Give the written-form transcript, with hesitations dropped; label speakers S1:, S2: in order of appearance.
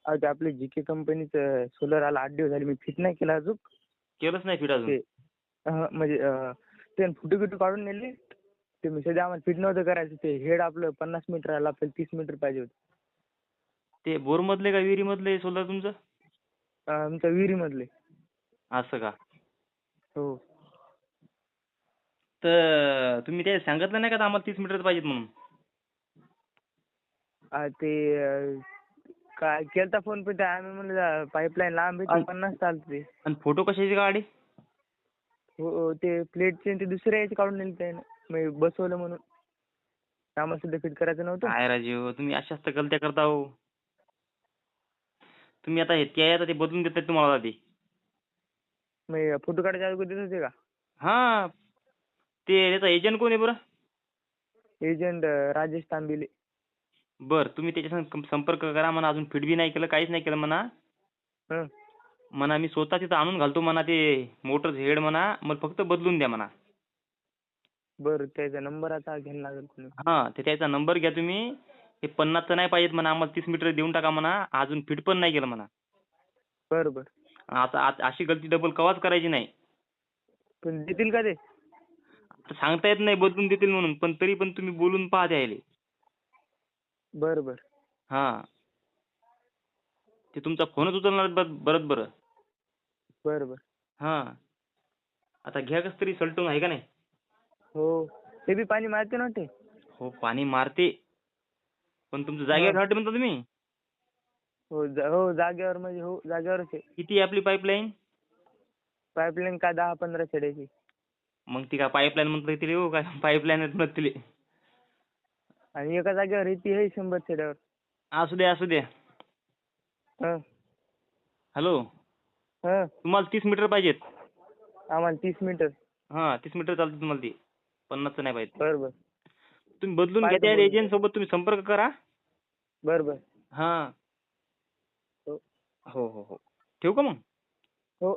S1: ते आपले जीके कंपनीचं सोलर आला 8 दिवस झाले. मी फिट नाही केला अजून.
S2: केलंच नाही फिट अजून.
S1: ते म्हणजे ते फोटो बिटो काढून नेले. ते मी सध्या आम्हाला फिट नव्हतं करायचं. ते हेड आपलं 50 मीटर आला, आपल्याला 30 मीटर पाहिजे होतं.
S2: ते बोर मधले का विहिरी मधले सोलर तुमचं?
S1: आमच्या विहिरीमधले.
S2: असं का?
S1: हो.
S2: तर तुम्ही ते सांगितलं नाही का आम्हाला 30 मीटर पाहिजेत म्हणून?
S1: ते काय केलता फोन, पण आम्ही म्हणलं पाईपलाईन लांब आहे, 50 चालते.
S2: आणि फोटो कशाचे काढले?
S1: हो, ते प्लेटचे ते दुसऱ्या याचे काढून नेले त्यानं. मी बसवलं म्हणून. आम्हाला सुद्धा फिट करायचं नव्हतं.
S2: काय राजीव, तुम्ही अशाच तर गलत्या करता हो. तुम्ही आता ते बदलून देतात तुम्हाला आता ते.
S1: मी फोटो काढायच्या अगोदर देत होते का?
S2: हा. ते त्याचा एजंट कोण आहे बरं?
S1: एजंट राजेश तांबिले.
S2: बर, तुम्ही त्याच्यासंग संपर्क करा म्हणा. अजून फिट बी नाही केलं, काहीच नाही केलं म्हणा.
S1: हं.
S2: म्हणा मी स्वतः तिथं आणून घालतो म्हणा ते मोटर हेड म्हणा, मला फक्त बदलून द्या म्हणा.
S1: बरं, त्याचा नंबर आता घ्यायला लागेल कोणी.
S2: हा, त्याचा नंबर घ्या तुम्ही. हे 50चं नाही पाहिजेत म्हणा, आम्हाला 30 मीटर देऊन टाका म्हणा. अजून फिट पण नाही केलं म्हणा.
S1: बरं बरं.
S2: आता अशी गलती डबल कवाच करायची नाही.
S1: पण देतील का ते?
S2: आता सांगता येत नाही बदलून देतील म्हणून, पण तरी पण तुम्ही बोलून पहा द्यायले.
S1: बरं बरं.
S2: हा. ते तुमचा फोनच उचलणार बरं.
S1: बरं बरं.
S2: हा. आता घ्या कसं तरी सलटून, आहे का नाही?
S1: हो. ते बी पाणी मारते ना ते?
S2: हो, पाणी मारते. पण तुमचं जागेवर राहते म्हणता तुम्ही?
S1: हो जागेवर, म्हणजे हो जागेवरच आहे.
S2: किती आहे आपली पाईपलाईन?
S1: पाईपलाईन काय 10-15 छड्याची.
S2: मग ती काय पाईपलाईन म्हणत तिले हो, काय पाईपलाईनच म्हणत तिले.
S1: आणि एका जागेवर येते आहे 100 छड्यावर.
S2: असू द्या.
S1: हं.
S2: हॅलो.
S1: हं.
S2: तुम्हाला 30 मीटर पाहिजेत?
S1: आम्हाला 30 मीटर.
S2: हा, 30 मीटर चालते तुम्हाला ती. 50चं नाही पाहिजे.
S1: बरं बरं.
S2: तुम्ही बदलून घ्या.
S1: पाहतो
S2: त्या
S1: बोलून.
S2: एजंट सोबत तुम्ही संपर्क करा.
S1: बरं बरं.
S2: हा.
S1: हो.
S2: हो. ठेवू का मग?
S1: हो.